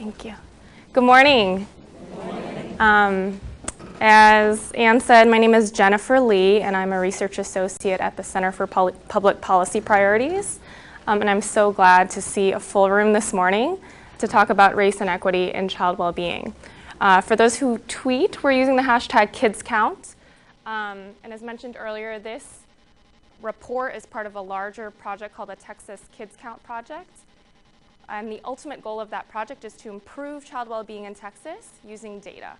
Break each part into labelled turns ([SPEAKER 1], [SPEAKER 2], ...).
[SPEAKER 1] Thank you. Good morning. As Anne said, my name is Jennifer Lee, and I'm a research associate at the Center for Public Policy Priorities. And I'm so glad to see a full room this morning to talk about race and equity in child well-being. For those who tweet, we're using the hashtag KidsCount. And as mentioned earlier, this report is part of a larger project called the Texas KidsCount Project. And the ultimate goal of that project is to improve child well-being in Texas using data.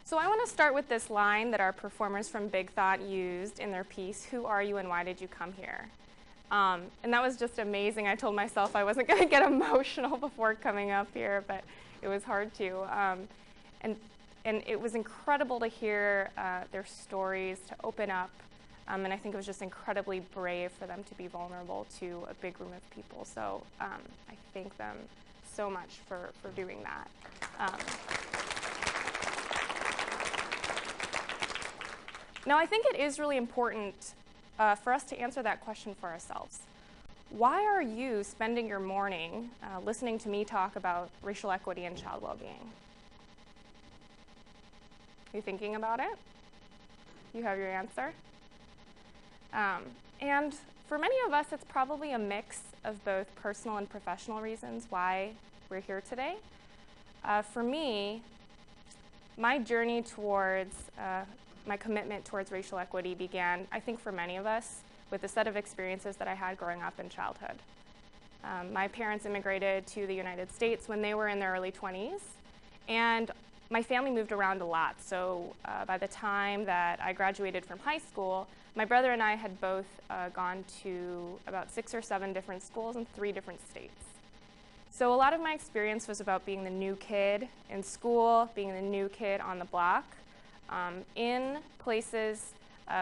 [SPEAKER 1] So I want to start with this line that our performers from Big Thought used in their piece, "Who are you and why did you come here?" And that was just amazing. I told myself I wasn't going to get emotional before coming up here, but it was hard to. And it was incredible to hear their stories, to open up. And I think it was just incredibly brave for them to be vulnerable to a big room of people. So I thank them so much for doing that. Now, I think it is really important for us to answer that question for ourselves. Why are you spending your morning listening to me talk about racial equity and child well-being? Are you thinking about it? You have your answer? And for many of us, it's probably a mix of both personal and professional reasons why we're here today. For me, my journey towards my commitment towards racial equity began, I think for many of us, with a set of experiences that I had growing up in childhood. My parents immigrated to the United States when they were in their early 20s, and my family moved around a lot. So by the time that I graduated from high school, my brother and I had both gone to about 6 or 7 different schools in 3 different states. So a lot of my experience was about being the new kid in school, being the new kid on the block, in places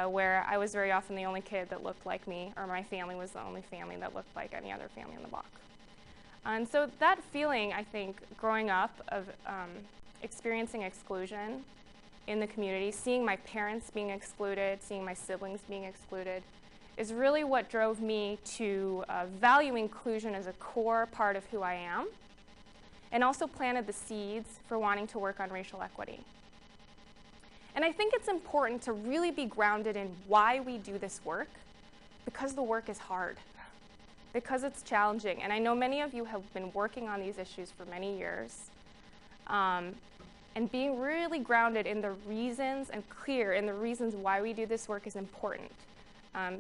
[SPEAKER 1] where I was very often the only kid that looked like me, or my family was the only family that looked like any other family on the block. And so that feeling, I think, growing up of experiencing exclusion in the community, seeing my parents being excluded, seeing my siblings being excluded, is really what drove me to value inclusion as a core part of who I am, and also planted the seeds for wanting to work on racial equity. And I think it's important to really be grounded in why we do this work, because the work is hard, because it's challenging. And I know many of you have been working on these issues for many years. And being really grounded in the reasons and clear in the reasons why we do this work is important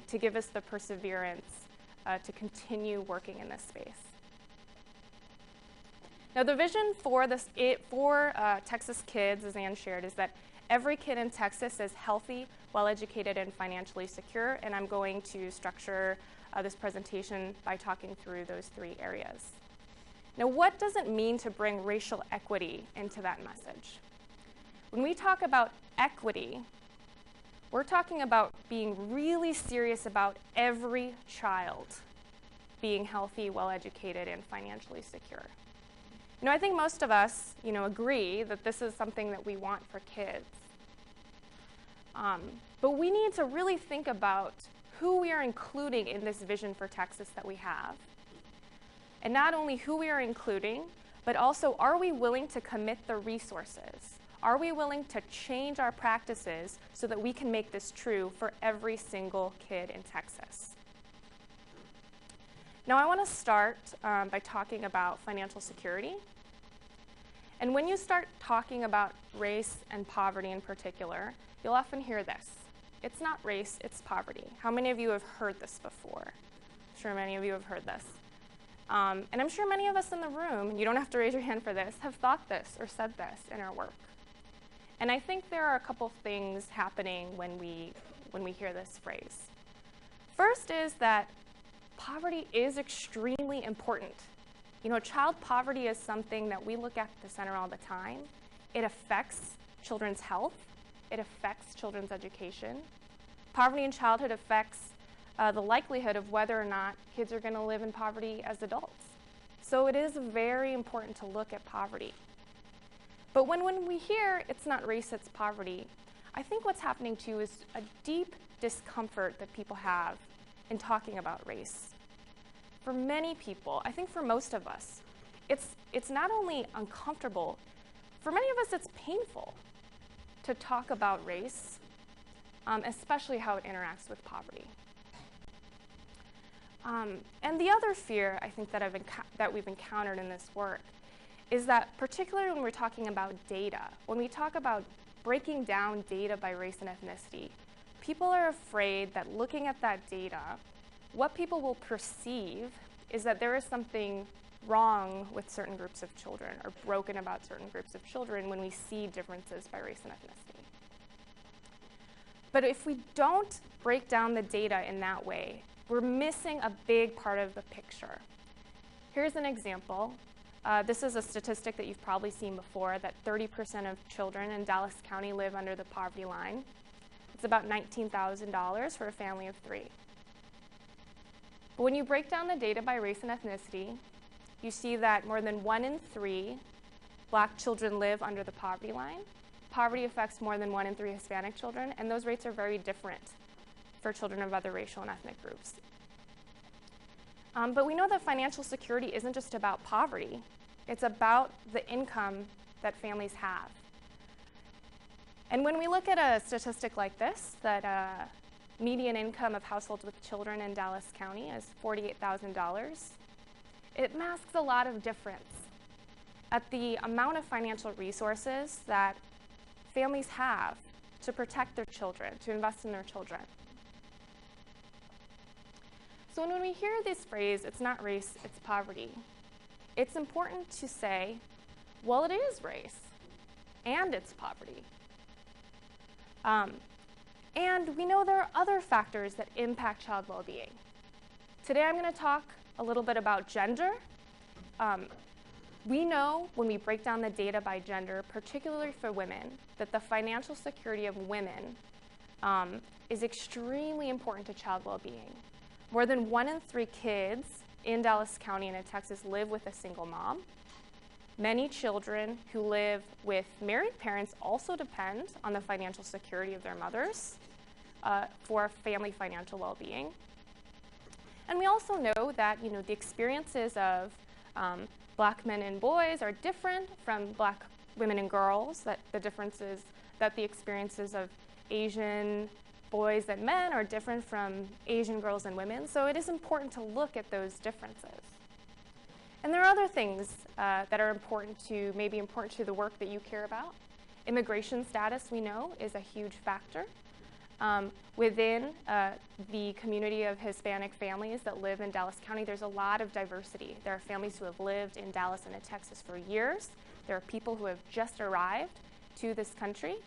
[SPEAKER 1] to give us the perseverance to continue working in this space. Now, the vision for Texas Kids, as Anne shared, is that every kid in Texas is healthy, well-educated, and financially secure, and I'm going to structure this presentation by talking through those 3 areas. Now, what does it mean to bring racial equity into that message? When we talk about equity, we're talking about being really serious about every child being healthy, well-educated, and financially secure. I think most of us, agree that this is something that we want for kids. But we need to really think about who we are including in this vision for Texas that we have. And not only who we are including, but also, are we willing to commit the resources? Are we willing to change our practices so that we can make this true for every single kid in Texas? Now, I want to start by talking about financial security. And when you start talking about race and poverty in particular, you'll often hear this. It's not race, it's poverty. How many of you have heard this before? I'm sure many of you have heard this. And I'm sure many of us in the room, you don't have to raise your hand for this, have thought this or said this in our work. And I think there are a couple things happening when we hear this phrase. First is that poverty is extremely important. Child poverty is something that we look at the center all the time. It affects children's health. It affects children's education. Poverty in childhood affects the likelihood of whether or not kids are going to live in poverty as adults. So it is very important to look at poverty. But when we hear it's not race, it's poverty, I think what's happening too is a deep discomfort that people have in talking about race. For many people, I think for most of us, it's it's not only uncomfortable, for many of us it's painful to talk about race, especially how it interacts with poverty. And the other fear, I think, that we've encountered in this work is that, particularly when we're talking about data, when we talk about breaking down data by race and ethnicity, people are afraid that looking at that data, what people will perceive is that there is something wrong with certain groups of children or broken about certain groups of children when we see differences by race and ethnicity. But if we don't break down the data in that way, we're missing a big part of the picture. Here's an example. This is a statistic that you've probably seen before, that 30% of children in Dallas County live under the poverty line. It's about $19,000 for a family of 3. But when you break down the data by race and ethnicity, you see that more than 1 in 3 Black children live under the poverty line. Poverty affects more than 1 in 3 Hispanic children, and those rates are very different for children of other racial and ethnic groups. But we know that financial security isn't just about poverty. It's about the income that families have. And when we look at a statistic like this, that median income of households with children in Dallas County is $48,000, it masks a lot of difference at the amount of financial resources that families have to protect their children, to invest in their children. So when we hear this phrase, it's not race, it's poverty, it's important to say, well, it is race, and it's poverty. And we know there are other factors that impact child well-being. Today I'm going to talk a little bit about gender. We know when we break down the data by gender, particularly for women, that the financial security of women is extremely important to child well-being. More than 1 in 3 kids in Dallas County and in Texas live with a single mom. Many children who live with married parents also depend on the financial security of their mothers for family financial well-being. And we also know that the experiences of Black men and boys are different from Black women and girls, that the experiences of Asian boys and men are different from Asian girls and women, so it is important to look at those differences. And there are other things that are important to the work that you care about. Immigration status, we know, is a huge factor. Within the community of Hispanic families that live in Dallas County, there's a lot of diversity. There are families who have lived in Dallas and in Texas for years. There are people who have just arrived to this country.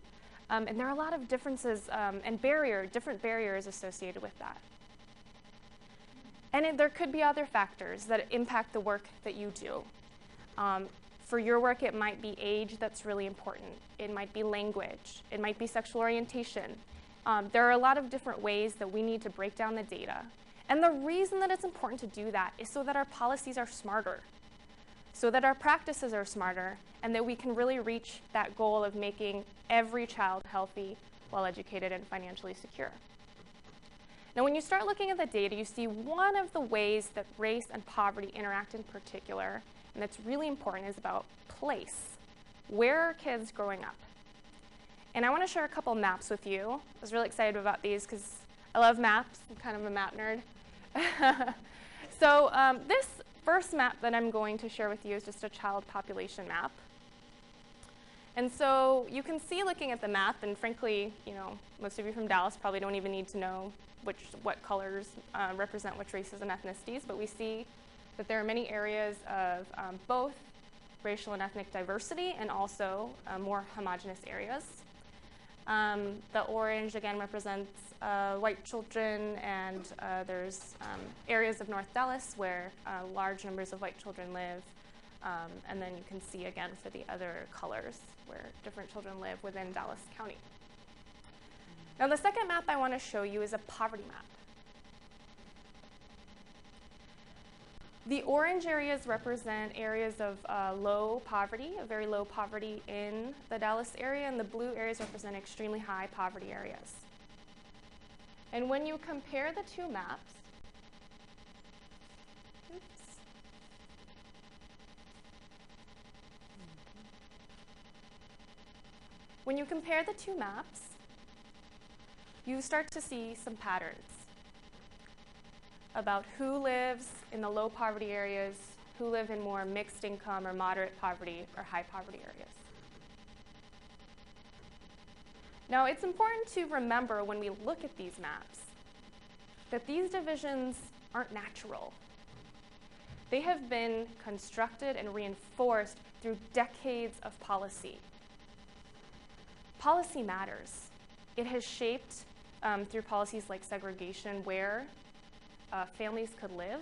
[SPEAKER 1] And there are a lot of differences and different barriers associated with that. And there could be other factors that impact the work that you do. For your work, it might be age that's really important. It might be language. It might be sexual orientation. There are a lot of different ways that we need to break down the data. And the reason that it's important to do that is so that our policies are smarter, so that our practices are smarter, and that we can really reach that goal of making every child healthy, well-educated, and financially secure. Now, when you start looking at the data, you see one of the ways that race and poverty interact in particular, and that's really important, is about place. Where are kids growing up? And I want to share a couple maps with you. I was really excited about these because I love maps. I'm kind of a map nerd. So this first map that I'm going to share with you is just a child population map. And so you can see, looking at the map, and frankly, most of you from Dallas probably don't even need to know what colors represent which races and ethnicities, but we see that there are many areas of both racial and ethnic diversity and also more homogeneous areas. The orange, again, represents white children, and there's areas of North Dallas where large numbers of white children live. And then you can see, again, for the other colors, where different children live within Dallas County. Now, the second map I want to show you is a poverty map. The orange areas represent areas of low poverty, a very low poverty in the Dallas area, and the blue areas represent extremely high poverty areas. And when you compare the two maps, When you compare the two maps, you start to see some patterns about who lives in the low poverty areas, who live in more mixed income or moderate poverty or high poverty areas. Now, it's important to remember when we look at these maps that these divisions aren't natural. They have been constructed and reinforced through decades of policy. Policy matters. It has shaped, through policies like segregation, where families could live.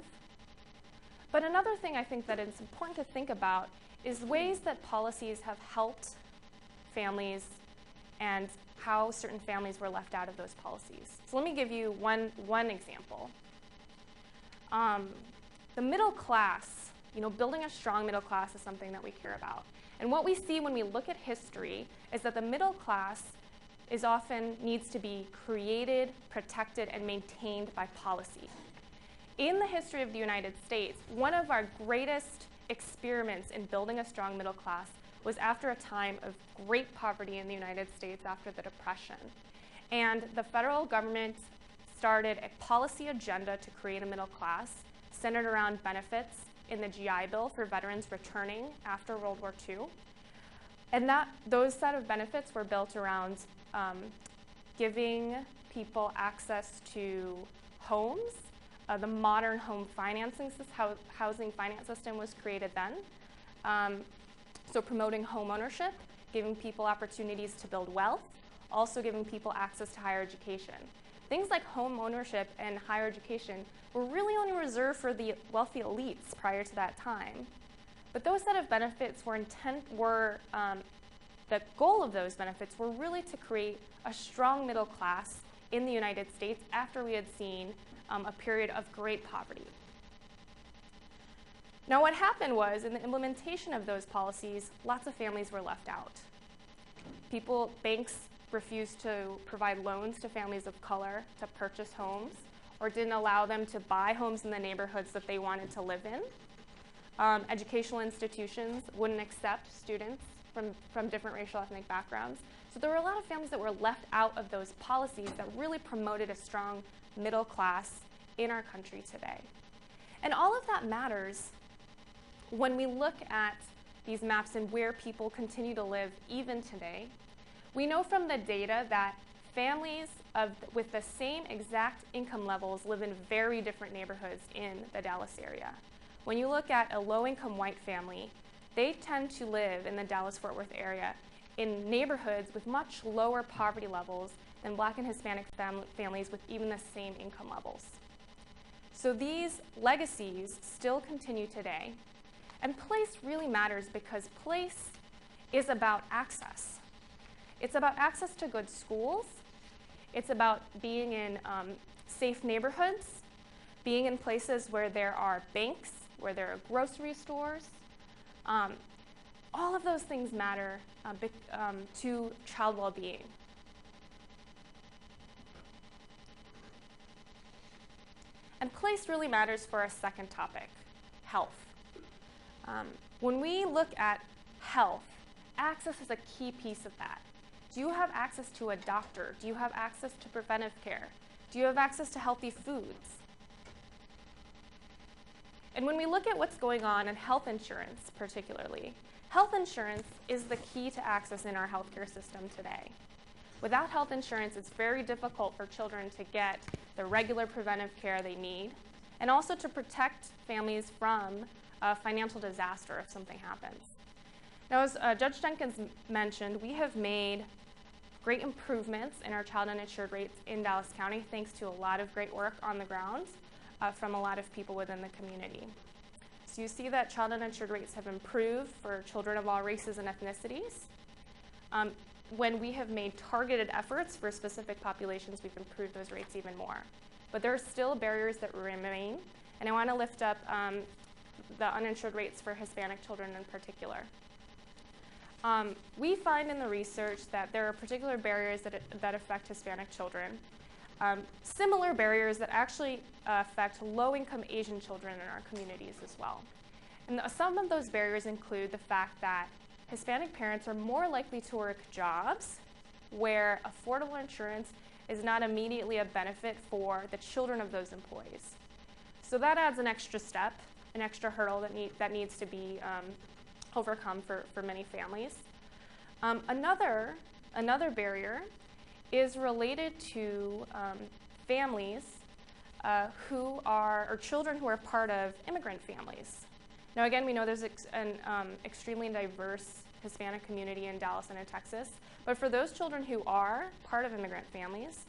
[SPEAKER 1] But another thing I think that it's important to think about is ways that policies have helped families and how certain families were left out of those policies. So let me give you one example. The middle class, building a strong middle class is something that we care about. And what we see when we look at history is that the middle class is often needs to be created, protected, and maintained by policy. In the history of the United States, one of our greatest experiments in building a strong middle class was after a time of great poverty in the United States after the Depression. And the federal government started a policy agenda to create a middle class centered around benefits in the GI Bill for veterans returning after World War II. And those set of benefits were built around giving people access to homes. The modern home financing housing finance system was created then. So promoting home ownership, giving people opportunities to build wealth, also giving people access to higher education. Things like home ownership and higher education were really only reserved for the wealthy elites prior to that time. But those set of benefits the goal of those benefits were really to create a strong middle class in the United States after we had seen a period of great poverty. Now, what happened was, in the implementation of those policies, lots of families were left out. Banks refused to provide loans to families of color to purchase homes, or didn't allow them to buy homes in the neighborhoods that they wanted to live in. Educational institutions wouldn't accept students from different racial ethnic backgrounds. So there were a lot of families that were left out of those policies that really promoted a strong middle class in our country today. And all of that matters when we look at these maps and where people continue to live even today. We know from the data that families with the same exact income levels live in very different neighborhoods in the Dallas area. When you look at a low-income white family, they tend to live in the Dallas-Fort Worth area in neighborhoods with much lower poverty levels than Black and Hispanic families with even the same income levels. So these legacies still continue today. And place really matters because place is about access. It's about access to good schools. It's about being in safe neighborhoods, being in places where there are banks, where there are grocery stores. All of those things matter to child well-being. And place really matters for our second topic, health. When we look at health, access is a key piece of that. Do you have access to a doctor? Do you have access to preventive care? Do you have access to healthy foods? And when we look at what's going on in health insurance particularly, health insurance is the key to access in our healthcare system today. Without health insurance, it's very difficult for children to get the regular preventive care they need, and also to protect families from a financial disaster if something happens. Now, as Judge Jenkins mentioned, we have made great improvements in our child uninsured rates in Dallas County thanks to a lot of great work on the ground from a lot of people within the community. So you see that child uninsured rates have improved for children of all races and ethnicities. When we have made targeted efforts for specific populations, we've improved those rates even more. But there are still barriers that remain, and I want to lift up the uninsured rates for Hispanic children in particular. We find in the research that there are particular barriers that affect Hispanic children, similar barriers that actually affect low-income Asian children in our communities as well. And some of those barriers include the fact that Hispanic parents are more likely to work jobs where affordable insurance is not immediately a benefit for the children of those employees. So that adds an extra step, an extra hurdle that needs to be overcome for many families. Another barrier is related to families or children who are part of immigrant families. Now again, we know there's an extremely diverse Hispanic community in Dallas and in Texas, but for those children who are part of immigrant families,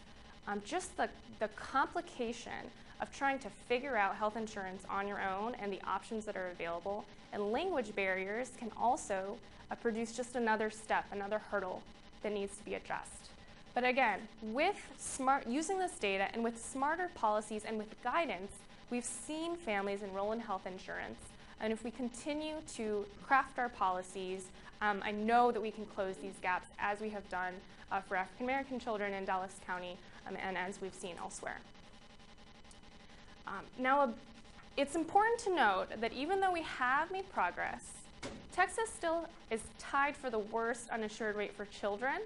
[SPEAKER 1] just the complication of trying to figure out health insurance on your own and the options that are available and language barriers can also produce just another step, another hurdle that needs to be addressed. But again, with using this data and with smarter policies and with guidance, we've seen families enroll in health insurance. And if we continue to craft our policies, I know that we can close these gaps as we have done for African American children in Dallas County and as we've seen elsewhere. Now, it's important to note that even though we have made progress, Texas still is tied for the worst uninsured rate for children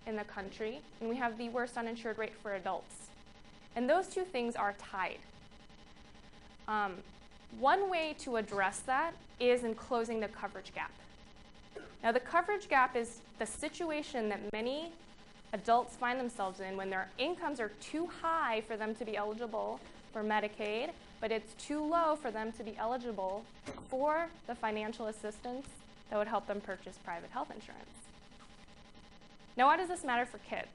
[SPEAKER 1] in the country, and we have the worst uninsured rate for adults. And those two things are tied. One way to address that is in closing the coverage gap. Now, the coverage gap is the situation that many adults find themselves in when their incomes are too high for them to be eligible for Medicaid, but it's too low for them to be eligible for the financial assistance that would help them purchase private health insurance. Now, why does this matter for kids?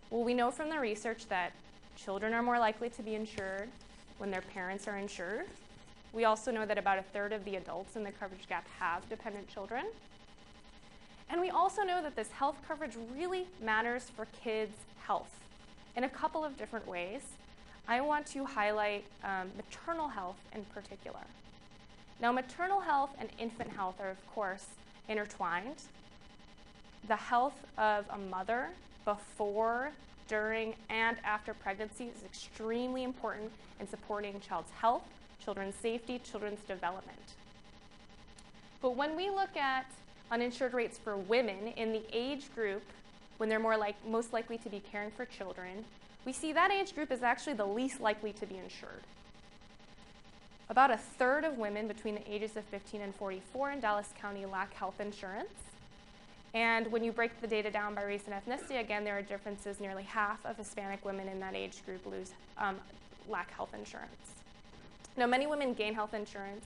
[SPEAKER 1] Well, we know from the research that children are more likely to be insured when their parents are insured. We also know that about 1/3 of the adults in the coverage gap have dependent children. And we also know that this health coverage really matters for kids' health in a couple of different ways. I want to highlight maternal health in particular. Now, maternal health and infant health are, of course, intertwined. The health of a mother before, during, and after pregnancy is extremely important in supporting child's health, children's safety, children's development. But when we look at uninsured rates for women in the age group when they're most likely to be caring for children, we see that age group is actually the least likely to be insured. About 1/3 of women between the ages of 15 and 44 in Dallas County lack health insurance. And when you break the data down by race and ethnicity, again, there are differences. Nearly half of Hispanic women in that age group lack health insurance. Now, many women gain health insurance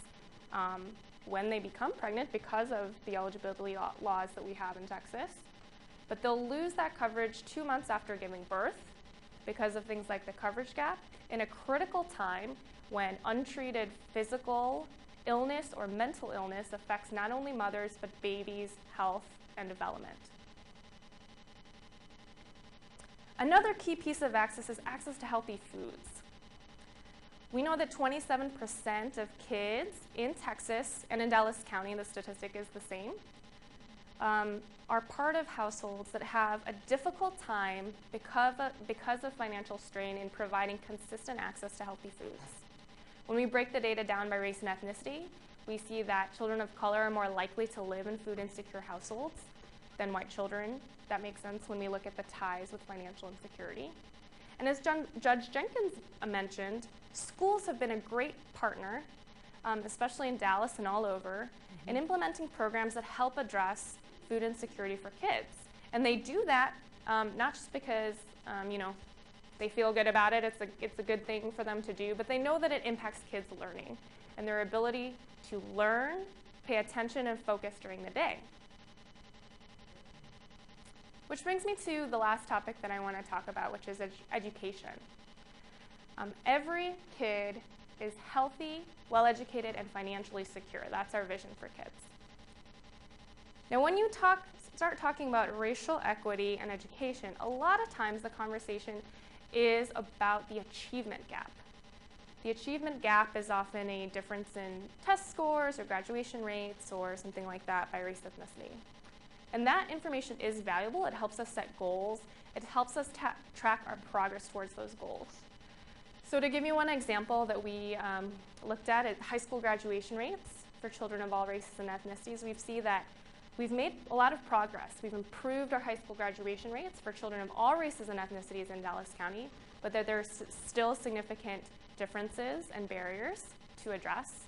[SPEAKER 1] when they become pregnant because of the eligibility laws that we have in Texas. But they'll lose that coverage 2 months after giving birth because of things like the coverage gap in a critical time when untreated physical illness or mental illness affects not only mothers, but babies' health and development. Another key piece of access is access to healthy foods. We know that 27% of kids in Texas and in Dallas County, the statistic is the same, are part of households that have a difficult time because of financial strain in providing consistent access to healthy foods. When we break the data down by race and ethnicity, we see that children of color are more likely to live in food insecure households than white children. That makes sense when we look at the ties with financial insecurity. And as Judge Jenkins mentioned, schools have been a great partner, especially in Dallas and all over, in implementing programs that help address food insecurity for kids. And they do that not just because they feel good about it, it's a good thing for them to do, but they know that it impacts kids' learning and their ability to learn, pay attention, and focus during the day. Which brings me to the last topic that I want to talk about, which is education. Every kid is healthy, well-educated, and financially secure. That's our vision for kids. Now, when you start talking about racial equity and education, a lot of times the conversation is about the achievement gap. The achievement gap is often a difference in test scores or graduation rates or something like that by race ethnicity. And that information is valuable. It helps us set goals. It helps us track our progress towards those goals. So to give you one example that we looked at high school graduation rates for children of all races and ethnicities, we see that We've made a lot of progress. We've improved our high school graduation rates for children of all races and ethnicities in Dallas County, but that there are still significant differences and barriers to address.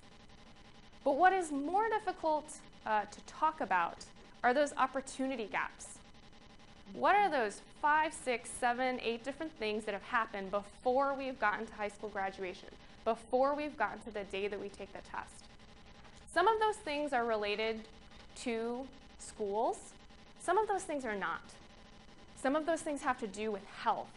[SPEAKER 1] But what is more difficult to talk about are those opportunity gaps. What are those 5, 6, 7, 8 different things that have happened before we've gotten to high school graduation, before we've gotten to the day that we take the test? Some of those things are related to schools. Some of those things are not. Some of those things have to do with health,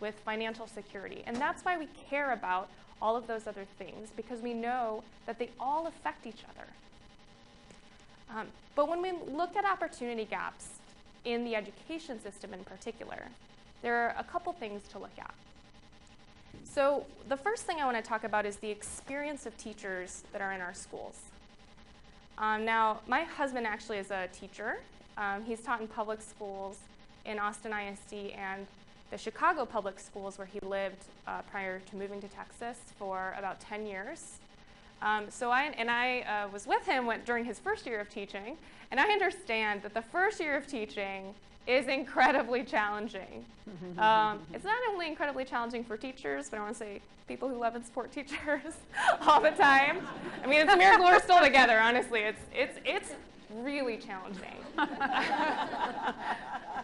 [SPEAKER 1] with financial security. And that's why we care about all of those other things, because we know that they all affect each other. But when we look at opportunity gaps in the education system in particular, there are a couple things to look at. So the first thing I want to talk about is the experience of teachers that are in our schools. Now, my husband actually is a teacher. He's taught in public schools in Austin ISD and the Chicago public schools where he lived prior to moving to Texas for about 10 years. So I was with him during his first year of teaching, and I understand that the first year of teaching is incredibly challenging. It's not only incredibly challenging for teachers, but I want to say people who love and support teachers all the time. I mean, it's a miracle we're still together, honestly. It's really challenging.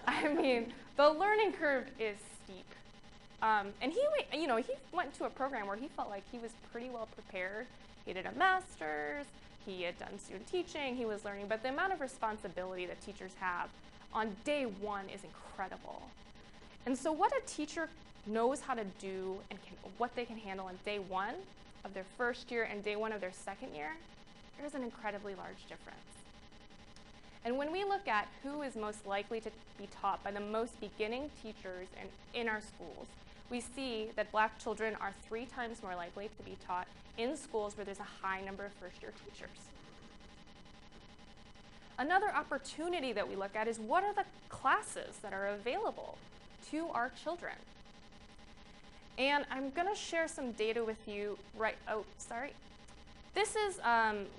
[SPEAKER 1] I mean, the learning curve is steep. And he went to a program where he felt like he was pretty well prepared. He did a master's, he had done student teaching, he was learning, but the amount of responsibility that teachers have on day one is incredible. And so what a teacher knows how to do and what they can handle on day one of their first year and day one of their second year, there's an incredibly large difference. And when we look at who is most likely to be taught by the most beginning teachers in our schools, we see that Black children are 3 times more likely to be taught in schools where there's a high number of first-year teachers. Another opportunity that we look at is what are the classes that are available to our children? And I'm going to share some data with you This is,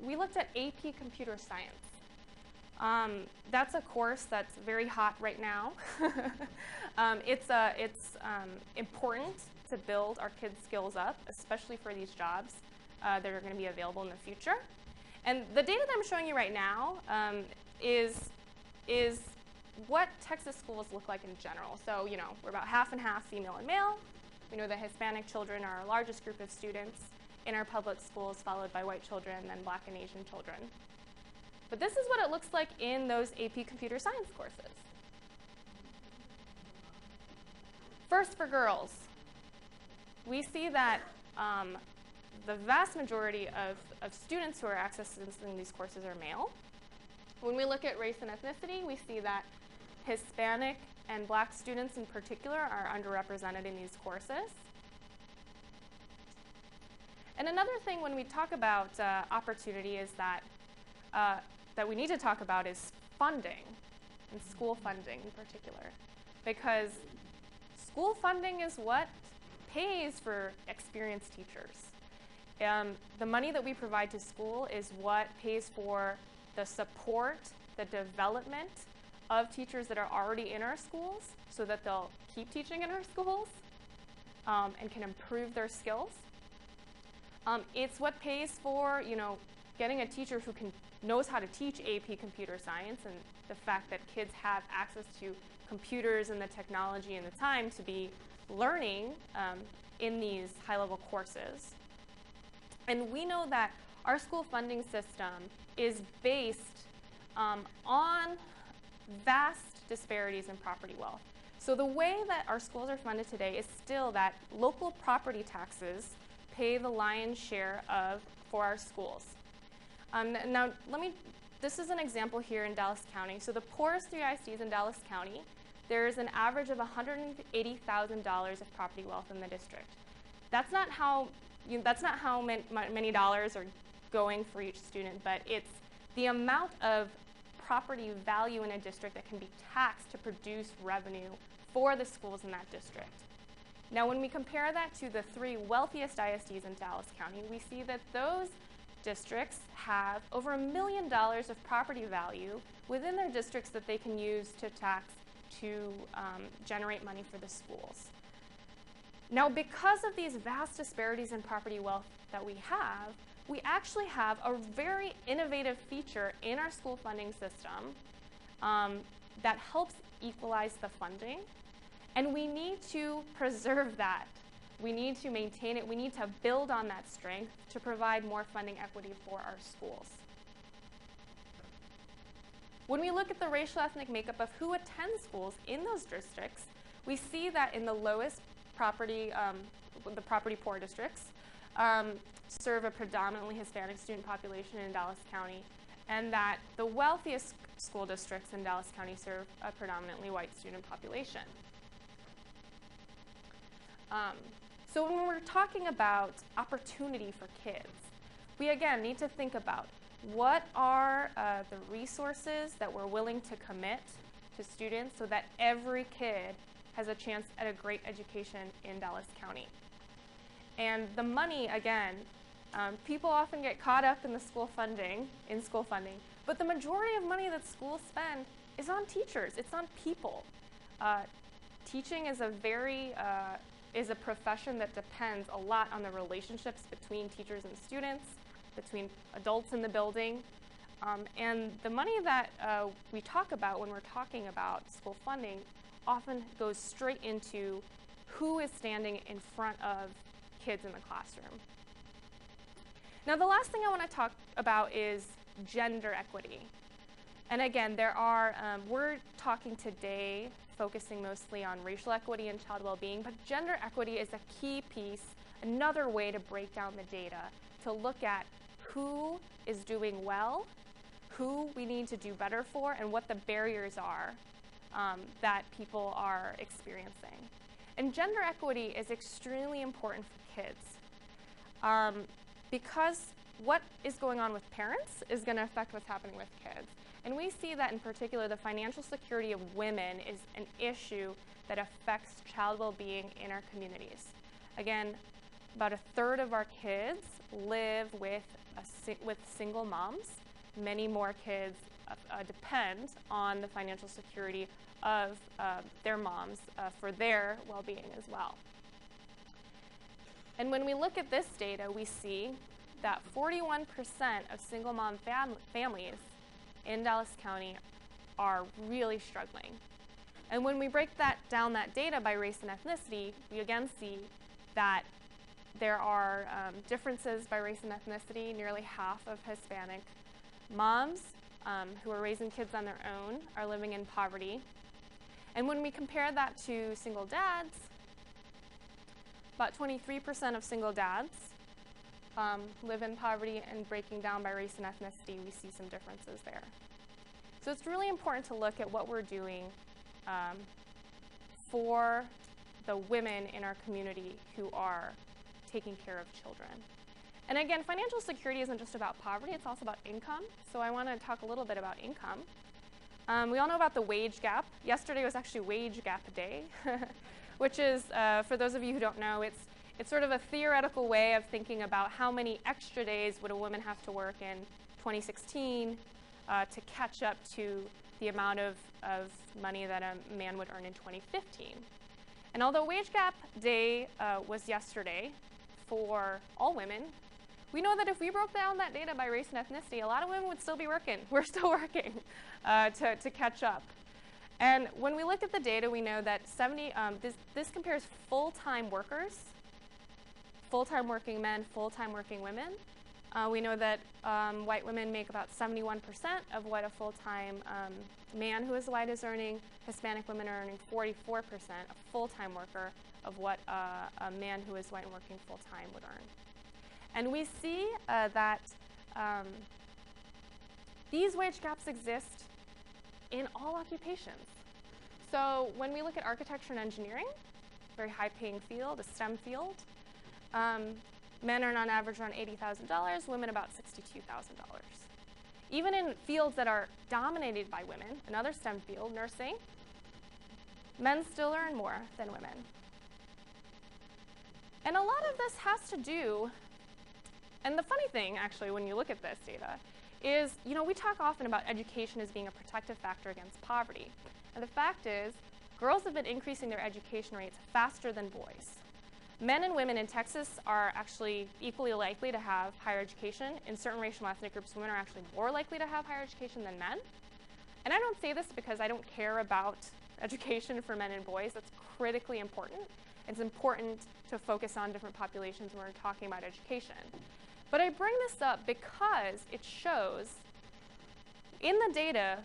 [SPEAKER 1] we looked at AP Computer Science. That's a course that's very hot right now. It's important to build our kids' skills up, especially for these jobs that are going to be available in the future. And the data that I'm showing you right now is what Texas schools look like in general. So, we're about half and half female and male. We know that Hispanic children are our largest group of students in our public schools, followed by white children, and then Black and Asian children. But this is what it looks like in those AP Computer Science courses. First, for girls, we see that the vast majority of students who are accessing these courses are male. When we look at race and ethnicity, we see that Hispanic and Black students in particular are underrepresented in these courses. And another thing when we talk about opportunity is that we need to talk about is funding, and school funding in particular. Because school funding is what pays for experienced teachers. The money that we provide to school is what pays for the support, the development of teachers that are already in our schools so that they'll keep teaching in our schools and can improve their skills. It's what pays for, getting a teacher who knows how to teach AP Computer Science, and the fact that kids have access to computers and the technology and the time to be learning in these high-level courses. And we know that our school funding system is based on vast disparities in property wealth. So the way that our schools are funded today is still that local property taxes pay the lion's share for our schools. Now, this is an example here in Dallas County. So the poorest 3 ISDs in Dallas County, there's an average of $180,000 of property wealth in the district. That's not how many dollars are going for each student, but it's the amount of property value in a district that can be taxed to produce revenue for the schools in that district. Now, when we compare that to the 3 wealthiest ISDs in Dallas County, we see that those districts have over $1 million of property value within their districts that they can use to tax to generate money for the schools. Now, because of these vast disparities in property wealth that we actually have a very innovative feature in our school funding system that helps equalize the funding, and we need to preserve that. We need to maintain it. We need to build on that strength to provide more funding equity for our schools. When we look at the racial ethnic makeup of who attends schools in those districts, we see that in the lowest property, the property poor districts, serve a predominantly Hispanic student population in Dallas County, and that the wealthiest school districts in Dallas County serve a predominantly white student population. So when we're talking about opportunity for kids, we again need to think about what are the resources that we're willing to commit to students so that every kid has a chance at a great education in Dallas County. And the money, again, people often get caught up in school funding, but the majority of money that schools spend is on teachers. It's on people. Teaching is a profession that depends a lot on the relationships between teachers and students, between adults in the building. And the money that we talk about when we're talking about school funding often goes straight into who is standing in front of kids in the classroom. Now, the last thing I want to talk about is gender equity. And again, we're talking today focusing mostly on racial equity and child well-being, but gender equity is a key piece, another way to break down the data, to look at who is doing well, who we need to do better for, and what the barriers are that people are experiencing. And gender equity is extremely important for kids because what is going on with parents is going to affect what's happening with kids. And we see that in particular, the financial security of women is an issue that affects child well-being in our communities. Again, about 1/3 of our kids live with single moms. Many more kids depend on the financial security of their moms for their well-being as well. And when we look at this data, we see that 41% of single mom families in Dallas County are really struggling. And when we break down that data by race and ethnicity, we again see that there are differences by race and ethnicity. Nearly half of Hispanic moms who are raising kids on their own are living in poverty. And when we compare that to single dads, about 23% of single dads live in poverty, and breaking down by race and ethnicity, we see some differences there. So it's really important to look at what we're doing for the women in our community who are taking care of children. And again, financial security isn't just about poverty, it's also about income. So I want to talk a little bit about income. We all know about the wage gap. Yesterday was actually Wage Gap Day, which is, for those of you who don't know, it's sort of a theoretical way of thinking about how many extra days would a woman have to work in 2016 to catch up to the amount of money that a man would earn in 2015. And although Wage Gap Day was yesterday for all women, we know that if we broke down that data by race and ethnicity, a lot of women would still be working. We're still working to catch up. And when we look at the data, we know that this compares full-time workers, full-time working men, full-time working women. We know that white women make about 71% of what a full-time man who is white is earning. Hispanic women are earning 44%, a full-time worker, of what a man who is white and working full-time would earn. And we see that these wage gaps exist in all occupations. So when we look at architecture and engineering, very high-paying field, a STEM field, men earn on average around $80,000, women about $62,000. Even in fields that are dominated by women, another STEM field, nursing, men still earn more than women. And a lot of this has to do And the funny thing, actually, when you look at this data, is, we talk often about education as being a protective factor against poverty. And the fact is, girls have been increasing their education rates faster than boys. Men and women in Texas are actually equally likely to have higher education. In certain racial and ethnic groups, women are actually more likely to have higher education than men. And I don't say this because I don't care about education for men and boys. That's critically important. It's important to focus on different populations when we're talking about education. But I bring this up because it shows in the data,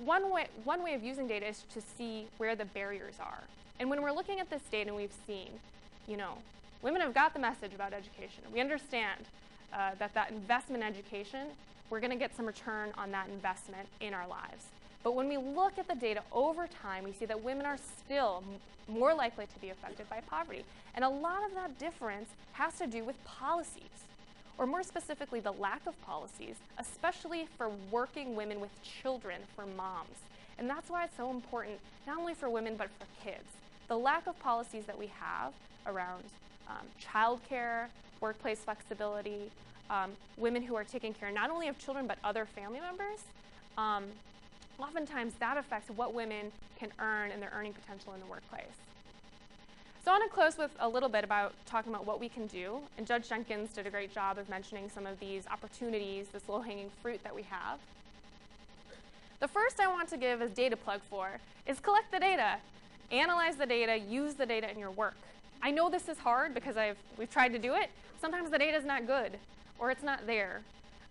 [SPEAKER 1] one way of using data is to see where the barriers are. And when we're looking at this data, we've seen, women have got the message about education. We understand that investment in education, we're going to get some return on that investment in our lives. But when we look at the data over time, we see that women are still more likely to be affected by poverty. And a lot of that difference has to do with policies, or more specifically, the lack of policies, especially for working women with children, for moms. And that's why it's so important, not only for women, but for kids. The lack of policies that we have around childcare, workplace flexibility, women who are taking care not only of children, but other family members, oftentimes that affects what women can earn and their earning potential in the workplace. So I want to close with a little bit about talking about what we can do. And Judge Jenkins did a great job of mentioning some of these opportunities, this low-hanging fruit that we have. The first I want to give as data plug for is collect the data. Analyze the data, use the data in your work. I know this is hard because we've tried to do it. Sometimes the data is not good, or it's not there.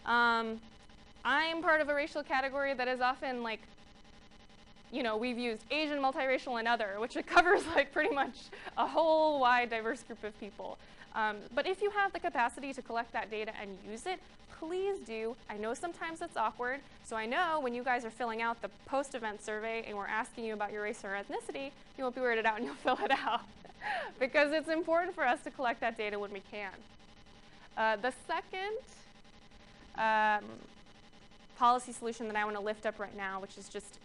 [SPEAKER 1] I'm part of a racial category that is often we've used Asian, multiracial, and other, which it covers pretty much a whole wide, diverse group of people. But if you have the capacity to collect that data and use it, please do. I know sometimes it's awkward, so I know when you guys are filling out the post-event survey and we're asking you about your race or ethnicity, you won't be weirded out and you'll fill it out. Because it's important for us to collect that data when we can. The second policy solution that I want to lift up right now, which is just,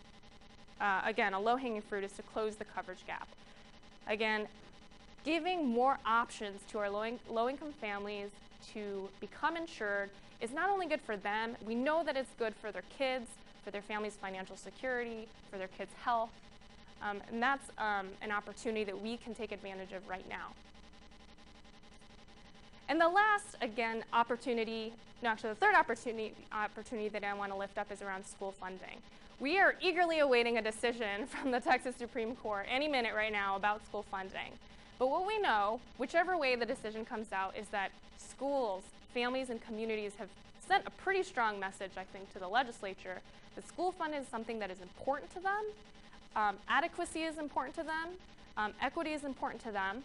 [SPEAKER 1] again, a low-hanging fruit, is to close the coverage gap. Again, giving more options to our low-income families to become insured is not only good for them, we know that it's good for their kids, for their family's financial security, for their kids' health, and that's an opportunity that we can take advantage of right now. And the last, again, the third opportunity that I want to lift up is around school funding. We are eagerly awaiting a decision from the Texas Supreme Court any minute right now about school funding. But what we know, whichever way the decision comes out, is that schools, families, and communities have sent a pretty strong message, I think, to the legislature that school funding is something that is important to them, adequacy is important to them, equity is important to them.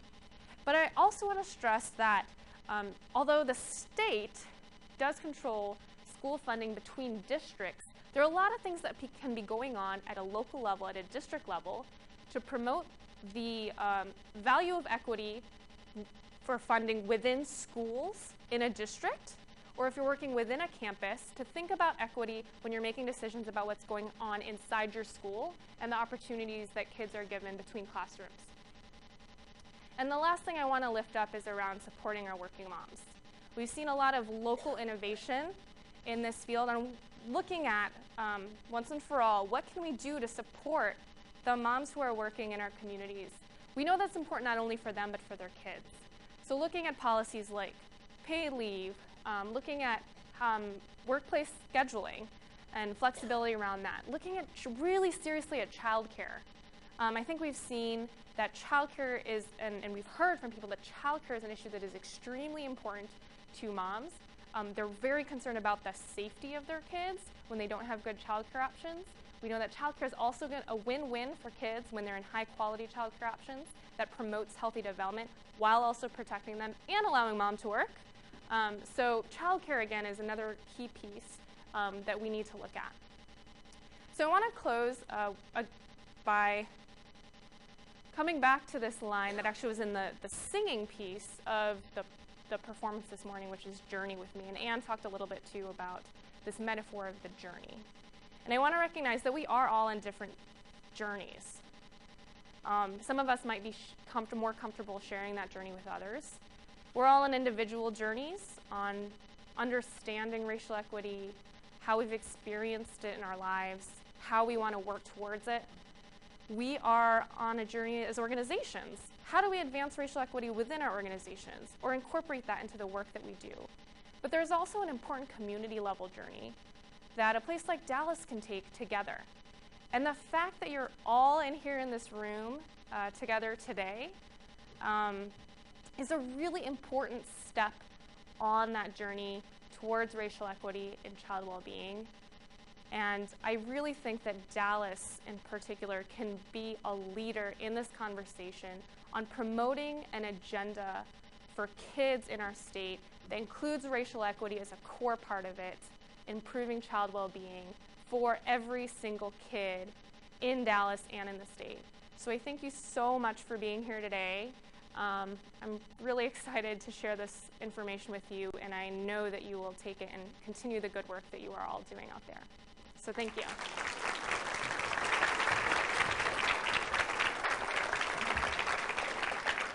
[SPEAKER 1] But I also want to stress that although the state does control school funding between districts, there are a lot of things that can be going on at a local level, at a district level, to promote the value of equity for funding within schools in a district, or if you're working within a campus, to think about equity when you're making decisions about what's going on inside your school and the opportunities that kids are given between classrooms. And the last thing I want to lift up is around supporting our working moms. We've seen a lot of local innovation in this field, and looking at, once and for all, what can we do to support the moms who are working in our communities? We know that's important not only for them, but for their kids. So looking at policies like paid leave, looking at workplace scheduling and flexibility around that, looking at really seriously at childcare. I think we've seen that childcare is, and we've heard from people that childcare is an issue that is extremely important to moms. They're very concerned about the safety of their kids when they don't have good childcare options. We know that childcare is also a win-win for kids when they're in high-quality childcare options that promotes healthy development while also protecting them and allowing mom to work. So childcare, again, is another key piece that we need to look at. So I want to close by coming back to this line that actually was in the singing piece of the performance this morning, which is Journey with Me. And Anne talked a little bit, too, about this metaphor of the journey. And I want to recognize that we are all in different journeys. Some of us might be more comfortable sharing that journey with others, We're all on individual journeys on understanding racial equity, how we've experienced it in our lives, how we want to work towards it. We are on a journey as organizations. How do we advance racial equity within our organizations or incorporate that into the work that we do? But there's also an important community level journey that a place like Dallas can take together. And the fact that you're all in here in this room together today is a really important step on that journey towards racial equity and child well-being. And I really think that Dallas in particular can be a leader in this conversation on promoting an agenda for kids in our state that includes racial equity as a core part of it, improving child well-being for every single kid in Dallas and in the state. So I thank you so much for being here today. I'm really excited to share this information with you, and I know that you will take it and continue the good work that you are all doing out there. So thank you.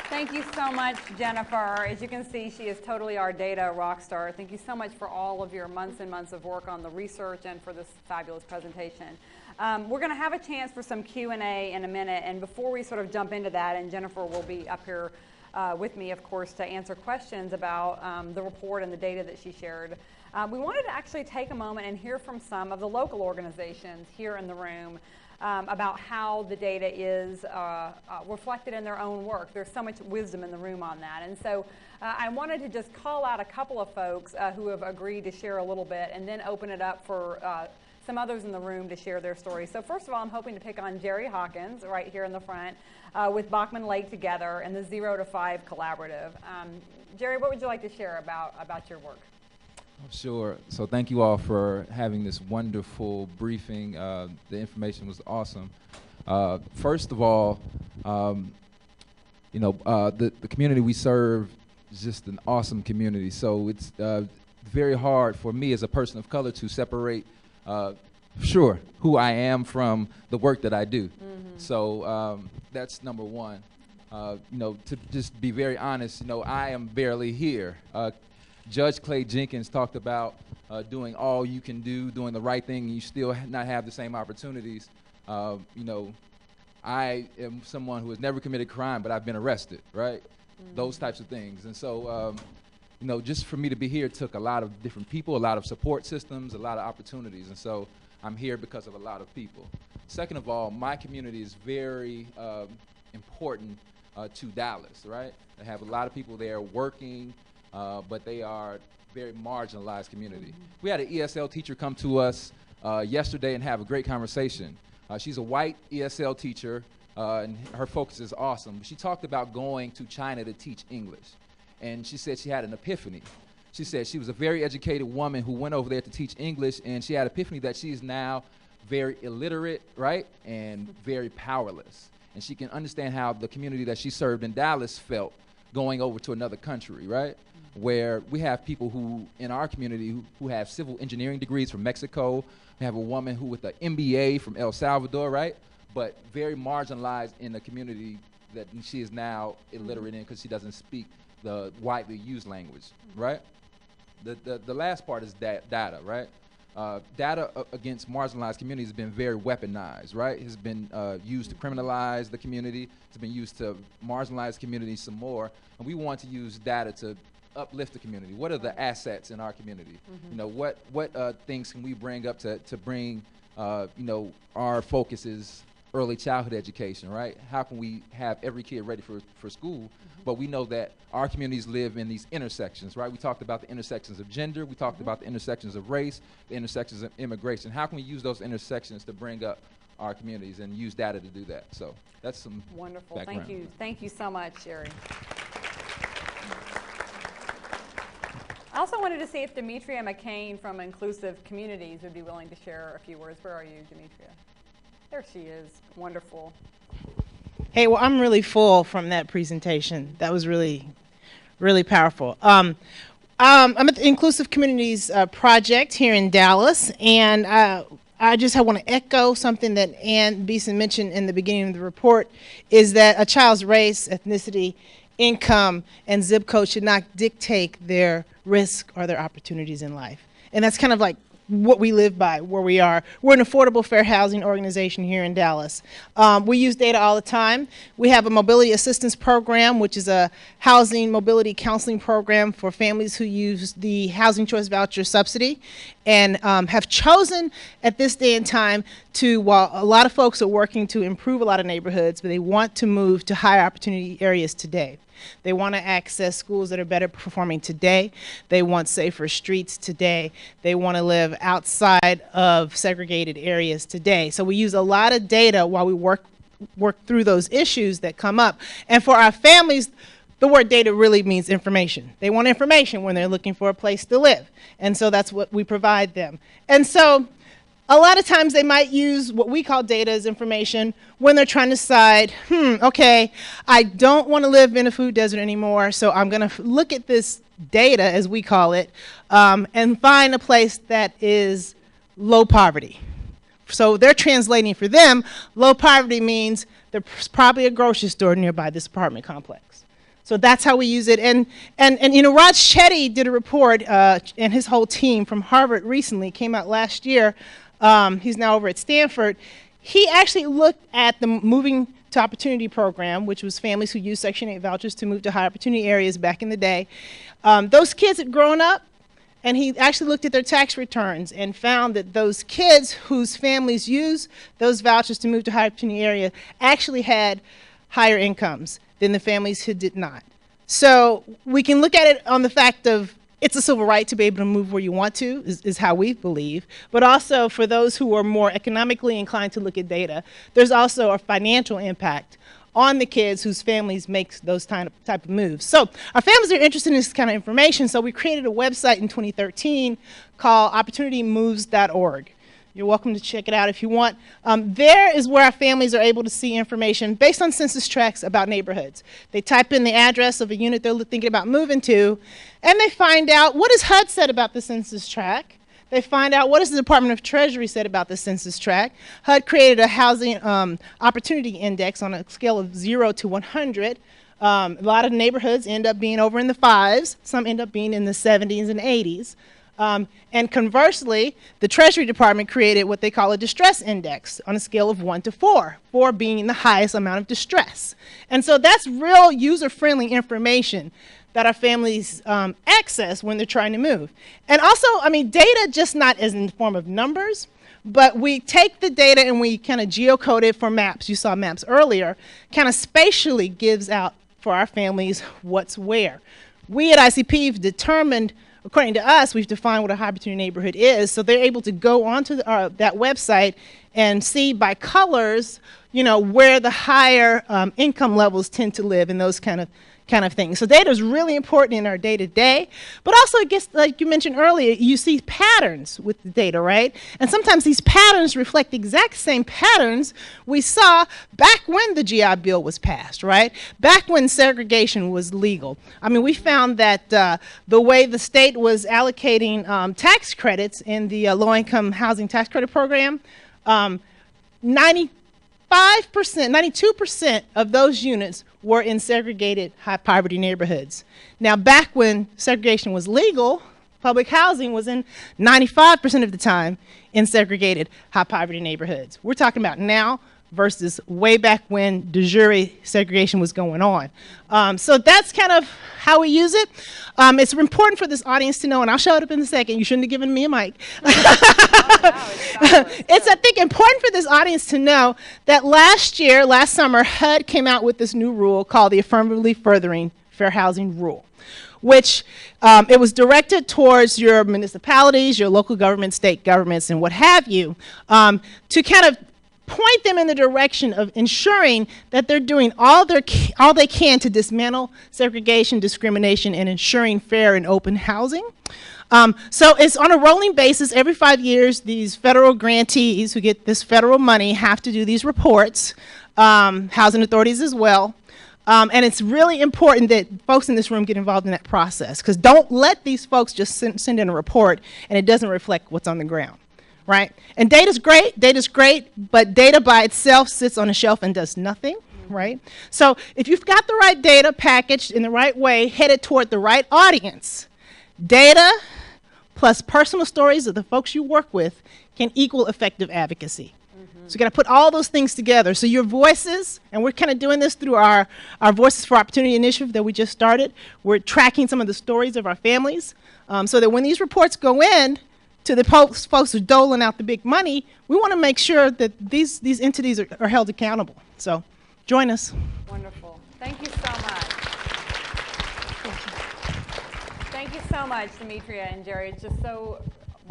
[SPEAKER 2] Thank you so much, Jennifer. As you can see, she is totally our data rock star. Thank you so much for all of your months and months of work on the research and for this fabulous presentation. We're going to have a chance for some Q&A in a minute, and before we sort of jump into that, and Jennifer will be up here with me, of course, to answer questions about the report and the data that she shared. We wanted to actually take a moment and hear from some of the local organizations here in the room about how the data is reflected in their own work. There's so much wisdom in the room on that. And so I wanted to just call out a couple of folks who have agreed to share a little bit and then open it up for some others in the room to share their stories. So first of all, I'm hoping to pick on Jerry Hawkins right here in the front with Bachman Lake Together and the 0 to 5 Collaborative. Jerry, what would you like to share about your work?
[SPEAKER 3] Sure. So thank you all for having this wonderful briefing. The information was awesome. First of all, the community we serve is just an awesome community. So it's very hard for me as a person of color to separate, who I am from the work that I do. Mm-hmm. So that's number one. To just be very honest, I am barely here. Judge Clay Jenkins talked about doing all you can do, doing the right thing, and you still not have the same opportunities. I am someone who has never committed crime, but I've been arrested, right? Mm-hmm. Those types of things. And so, just for me to be here took a lot of different people, a lot of support systems, a lot of opportunities. And so I'm here because of a lot of people. Second of all, my community is very important to Dallas, right? I have a lot of people there working, but they are very marginalized community. Mm-hmm. We had an ESL teacher come to us yesterday and have a great conversation. She's a white ESL teacher, and her focus is awesome. She talked about going to China to teach English, and she said she had an epiphany. She said she was a very educated woman who went over there to teach English, and she had an epiphany that she is now very illiterate, right, and very powerless. And she can understand how the community that she served in Dallas felt going over to another country, right? Where we have people who, in our community, who have civil engineering degrees from Mexico. We have a woman who with an MBA from El Salvador, right? But very marginalized in the community that she is now illiterate in because she doesn't speak the widely used language, right? The last part is data, right? Data against marginalized communities has been very weaponized, right? It has been used to criminalize the community. It's been used to marginalize communities some more. And we want to use data to uplift the community. What are the assets in our community? Mm-hmm. What things can we bring up to bring, our focus is early childhood education, right? How can we have every kid ready for school? Mm-hmm. But we know that our communities live in these intersections, right? We talked about the intersections of gender. We talked about the intersections of race, the intersections of immigration. How can we use those intersections to bring up our communities and use data to do that? So that's some
[SPEAKER 2] wonderful.
[SPEAKER 3] Background.
[SPEAKER 2] Thank you so much, Sherry. I also wanted to see if Demetria McCain from Inclusive Communities would be willing to share a few words. Where are you, Demetria? There she is. Wonderful.
[SPEAKER 4] Hey, well, I'm really full from that presentation. That was really, really powerful. I'm at the Inclusive Communities project here in Dallas, and I just want to echo something that Ann Beeson mentioned in the beginning of the report, is that a child's race, ethnicity, income, and zip code should not dictate their risk or their opportunities in life. And that's kind of like what we live by, where we are. We're an affordable fair housing organization here in Dallas. We use data all the time. We have a mobility assistance program, which is a housing mobility counseling program for families who use the housing choice voucher subsidy, and have chosen at this day and time to, while a lot of folks are working to improve a lot of neighborhoods, but they want to move to higher opportunity areas today. They want to access schools that are better performing today. They want safer streets today. They want to live outside of segregated areas today. So we use a lot of data while we work through those issues that come up. And for our families, the word data really means information. They want information when they're looking for a place to live. And so that's what we provide them. And so a lot of times they might use what we call data as information when they're trying to decide, okay, I don't want to live in a food desert anymore, so I'm going to look at this data, as we call it, and find a place that is low poverty. So they're translating for them, low poverty means there's probably a grocery store nearby this apartment complex. So that's how we use it. And you know, Raj Chetty did a report, and his whole team from Harvard recently, came out last year. He's now over at Stanford. He actually looked at the Moving to Opportunity program, which was families who used Section 8 vouchers to move to high opportunity areas back in the day. Those kids had grown up, and he actually looked at their tax returns and found that those kids whose families used those vouchers to move to high opportunity area actually had higher incomes than the families who did not. So we can look at it on the fact of it's a civil right to be able to move where you want to, is how we believe. But also for those who are more economically inclined to look at data, there's also a financial impact on the kids whose families make those type of moves. So our families are interested in this kind of information, so we created a website in 2013 called opportunitymoves.org. You're welcome to check it out if you want. There is where our families are able to see information based on census tracts about neighborhoods. They type in the address of a unit they're thinking about moving to, and they find out what has HUD said about the census tract. They find out what has the Department of Treasury said about the census tract. HUD created a housing opportunity index on a scale of 0 to 100. A lot of neighborhoods end up being over in the 5s. Some end up being in the 70s and 80s. And conversely, the Treasury Department created what they call a distress index on a scale of 1 to 4, 4 being the highest amount of distress. And so that's real user-friendly information that our families access when they're trying to move. And also, I mean, data just not as in the form of numbers, but we take the data and we kind of geocode it for maps. You saw maps earlier, kind of spatially gives out for our families what's where. We at ICP have determined, according to us, we've defined what a high opportunity neighborhood is, so they're able to go onto that website and see by colors, you know, where the higher income levels tend to live and those kind of things. So data is really important in our day-to-day, but also I guess, like you mentioned earlier, you see patterns with the data, right? And sometimes these patterns reflect the exact same patterns we saw back when the GI Bill was passed, right? Back when segregation was legal. I mean, we found that the way the state was allocating tax credits in the low-income housing tax credit program, 95%, 92% of those units were in segregated high poverty neighborhoods. Now, back when segregation was legal, public housing was in 95% of the time in segregated high poverty neighborhoods. We're talking about now versus way back when de jure segregation was going on. So that's kind of how we use it. It's important for this audience to know, and I'll show it up in a second. You shouldn't have given me a mic. It's, I think, important for this audience to know that last summer, HUD came out with this new rule called the Affirmatively Furthering Fair Housing Rule, which it was directed towards your municipalities, your local governments, state governments, and what have you, to kind of point them in the direction of ensuring that they're doing all they can to dismantle segregation, discrimination, and ensuring fair and open housing. So it's on a rolling basis. Every 5 years, these federal grantees who get this federal money have to do these reports, housing authorities as well. And it's really important that folks in this room get involved in that process, because don't let these folks just send in a report and it doesn't reflect what's on the ground. Right? And data's great, but data by itself sits on a shelf and does nothing, right? So if you've got the right data packaged in the right way, headed toward the right audience, data plus personal stories of the folks you work with can equal effective advocacy. So you got to put all those things together. So your voices, and we're kind of doing this through our Voices for Opportunity initiative that we just started. We're tracking some of the stories of our families so that when these reports go in to the folks who are doling out the big money, we want to make sure that these entities are held accountable. So join us.
[SPEAKER 2] Wonderful. Thank you so much. Thank you so much, Demetria and Jerry. It's just so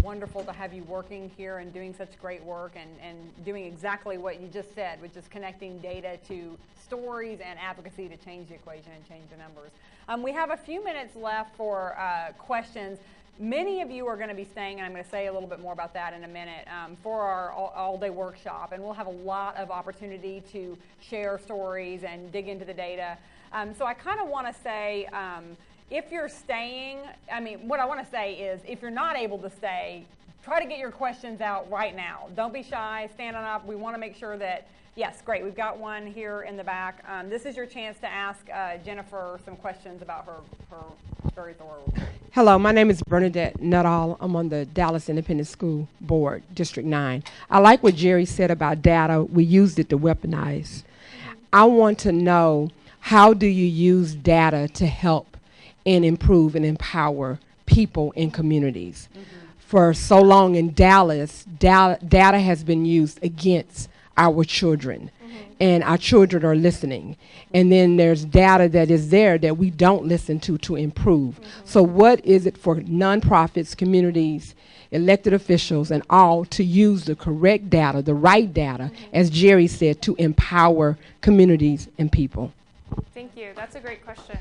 [SPEAKER 2] wonderful to have you working here and doing such great work and doing exactly what you just said, which is connecting data to stories and advocacy to change the equation and change the numbers. We have a few minutes left for questions. Many of you are going to be staying, and I'm going to say a little bit more about that in a minute, for our all-day workshop, and we'll have a lot of opportunity to share stories and dig into the data. So I kind of want to say, if you're staying, what I want to say is, if you're not able to stay, try to get your questions out right now. Don't be shy, standing up. We want to make sure that, yes, great, we've got one here in the back. This is your chance to ask Jennifer some questions about her very thorough report.
[SPEAKER 5] Hello, my name is Bernadette Nuttall. I'm on the Dallas Independent School Board, District 9. I like what Jerry said about data. We used it to weaponize. I want to know, how do you use data to help and improve and empower people in communities? For so long in Dallas, data has been used against our children, and our children are listening. And then there's data that is there that we don't listen to improve. So what is it for nonprofits, communities, elected officials, and all to use the correct data, the right data, as Jerry said, to empower communities and people?
[SPEAKER 1] Thank you. That's a great question.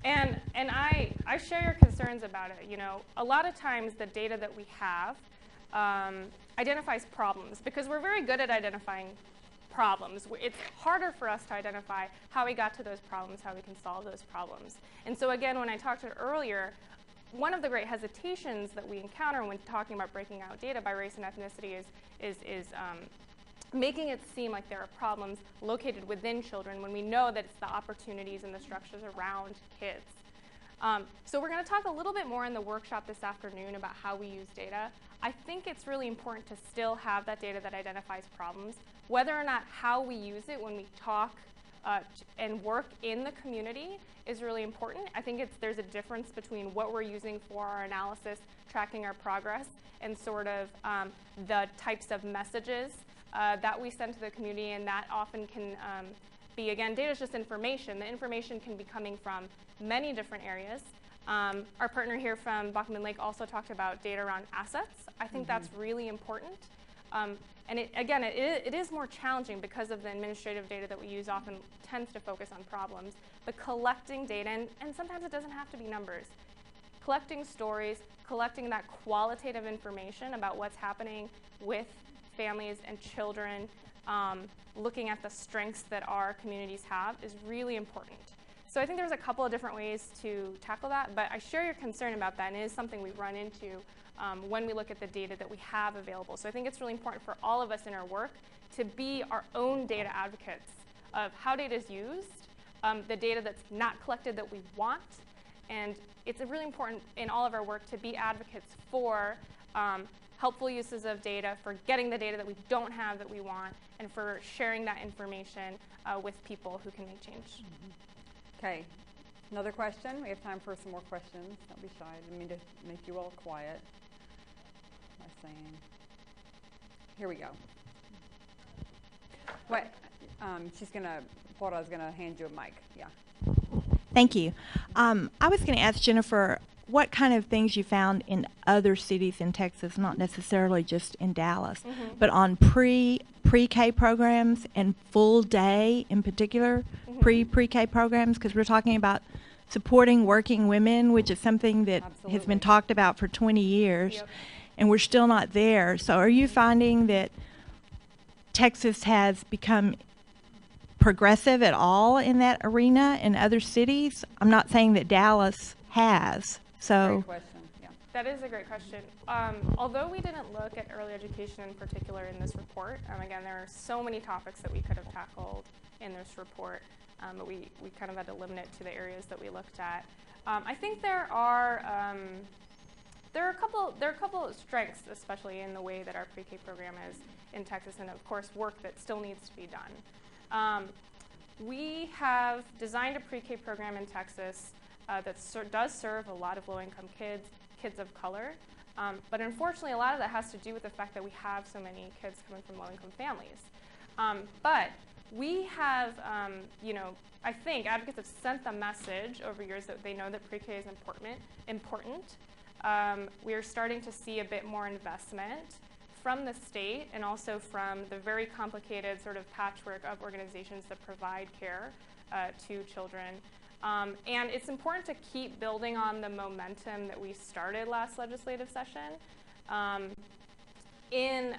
[SPEAKER 1] And I share your concerns about it. You know, a lot of times the data that we have identifies problems, because we're very good at identifying problems. It's harder for us to identify how we got to those problems, how we can solve those problems. And so again, when I talked earlier, one of the great hesitations that we encounter when talking about breaking out data by race and ethnicity is making it seem like there are problems located within children when we know that it's the opportunities and the structures around kids. So we're going to talk a little bit more in the workshop this afternoon about how we use data. I think it's really important to still have that data that identifies problems. Whether or not how we use it when we talk and work in the community is really important. I think there's a difference between what we're using for our analysis, tracking our progress, and sort of the types of messages that we send to the community, and that often can be, again, data is just information. The information can be coming from many different areas. Our partner here from Bachman Lake also talked about data around assets. I think that's really important. And it is more challenging because of the administrative data that we use often tends to focus on problems. But collecting data, and sometimes it doesn't have to be numbers, collecting stories, collecting that qualitative information about what's happening with families and children, looking at the strengths that our communities have is really important. So I think there's a couple of different ways to tackle that, but I share your concern about that, and it is something we run into when we look at the data that we have available. So I think it's really important for all of us in our work to be our own data advocates of how data is used, the data that's not collected that we want, and it's really important in all of our work to be advocates for helpful uses of data, for getting the data that we don't have that we want, and for sharing that information with people who can make change.
[SPEAKER 2] Okay, another question. We have time for some more questions. Don't be shy. I didn't mean to make you all quiet by saying. Here we go. What? Flora's gonna hand you a mic. Yeah.
[SPEAKER 6] Thank you. I was going to ask Jennifer what kind of things you found in other cities in Texas, not necessarily just in Dallas, but on pre-K programs and full day in particular, pre-K programs, because we're talking about supporting working women, which is something that has been talked about for 20 years, and we're still not there. So are you finding that Texas has become progressive at all in that arena in other cities? I'm not saying that Dallas has. So
[SPEAKER 2] Great question. Yeah.
[SPEAKER 1] That is a great question. Although we didn't look at early education in particular in this report, again, there are so many topics that we could have tackled in this report, but we kind of had to limit it to the areas that we looked at. I think there are a couple of strengths, especially in the way that our pre-K program is in Texas, and of course work that still needs to be done. We have designed a pre-K program in Texas that does serve a lot of low-income kids of color, but unfortunately a lot of that has to do with the fact that we have so many kids coming from low-income families. But we have, I think advocates have sent the message over years that they know that pre-K is important. We are starting to see a bit more investment from the state and also from the very complicated sort of patchwork of organizations that provide care to children. And it's important to keep building on the momentum that we started last legislative session in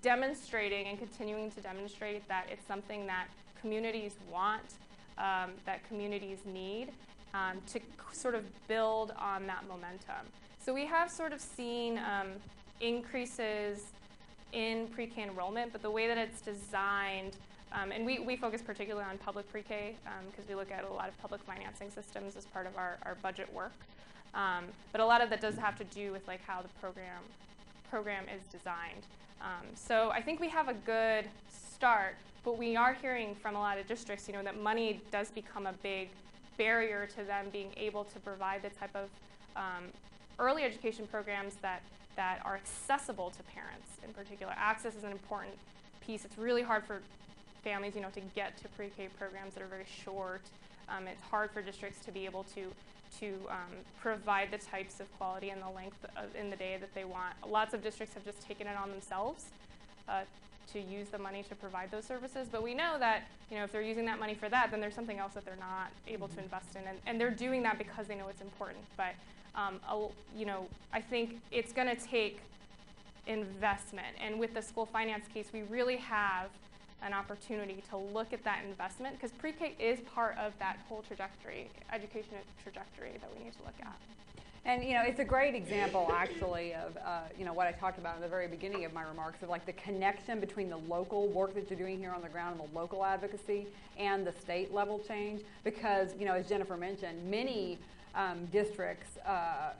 [SPEAKER 1] demonstrating and continuing to demonstrate that it's something that communities want, that communities need, to sort of build on that momentum. So we have sort of seen increases in pre-K enrollment, but the way that it's designed, and we focus particularly on public pre-K because we look at a lot of public financing systems as part of our budget work. But a lot of that does have to do with like how the program is designed. So I think we have a good start, but we are hearing from a lot of districts, that money does become a big barrier to them being able to provide the type of early education programs that are accessible to parents in particular. Access is an important piece. It's really hard for families, to get to pre-K programs that are very short. It's hard for districts to be able to provide the types of quality and the length in the day that they want. Lots of districts have just taken it on themselves to use the money to provide those services. But we know that, if they're using that money for that, then there's something else that they're not able to invest in. And they're doing that because they know it's important. But, I think it's going to take investment. And with the school finance case, we really have an opportunity to look at that investment because pre-K is part of that whole education trajectory that we need to look at.
[SPEAKER 2] And it's a great example actually of what I talked about in the very beginning of my remarks of like the connection between the local work that you're doing here on the ground and the local advocacy and the state level change because as Jennifer mentioned, many districts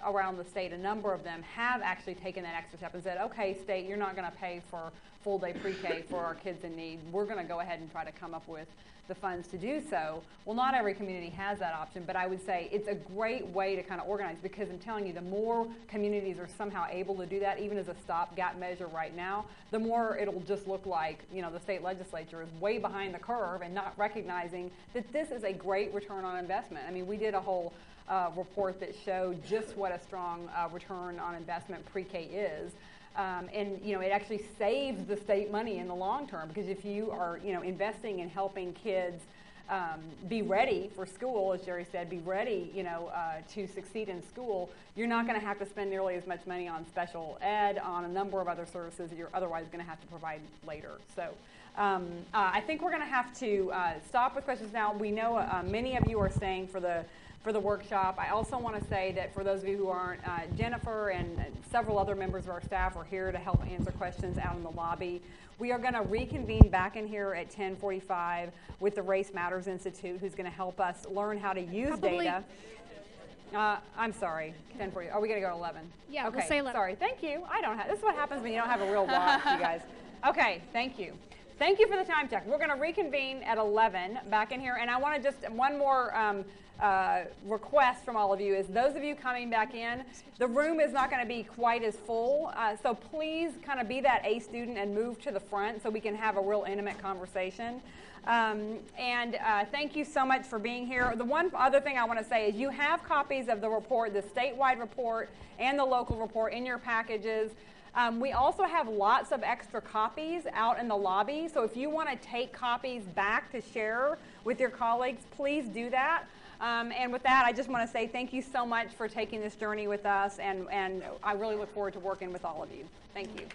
[SPEAKER 2] around the state, a number of them have actually taken that extra step and said, okay, state, you're not going to pay for full day pre-K for our kids in need. We're going to go ahead and try to come up with the funds to do so. Well, not every community has that option, but I would say it's a great way to kind of organize because I'm telling you, the more communities are somehow able to do that, even as a stopgap measure right now, the more it'll just look like, the state legislature is way behind the curve and not recognizing that this is a great return on investment. I mean, we did a whole report that showed just what a strong return on investment pre-K is. And it actually saves the state money in the long term because if you are investing in helping kids be ready for school, as Jerry said, be ready to succeed in school, you're not going to have to spend nearly as much money on special ed, on a number of other services that you're otherwise going to have to provide later. So I think we're going to have to stop with questions now. We know many of you are staying for the workshop. I also want to say that for those of you who aren't, Jennifer and several other members of our staff are here to help answer questions out in the lobby. We are going to reconvene back in here at 10:45 with the Race Matters Institute, who's going to help us learn how to use data. I'm sorry, 10:40. Are we going to go to 11?
[SPEAKER 7] Yeah,
[SPEAKER 2] okay.
[SPEAKER 7] We'll say 11.
[SPEAKER 2] Sorry, thank you. This is what happens when you don't have a real watch, you guys. Okay, thank you. Thank you for the time check. We're going to reconvene at 11 back in here, and I want to just one more request from all of you is those of you coming back in, the room is not going to be quite as full, so please kind of be that A student and move to the front so we can have a real intimate conversation. Thank you so much for being here. The one other thing I want to say is you have copies of the report, the statewide report and the local report in your packages. We also have lots of extra copies out in the lobby, so if you want to take copies back to share with your colleagues, please do that. And with that, I just want to say thank you so much for taking this journey with us, and I really look forward to working with all of you. Thank you.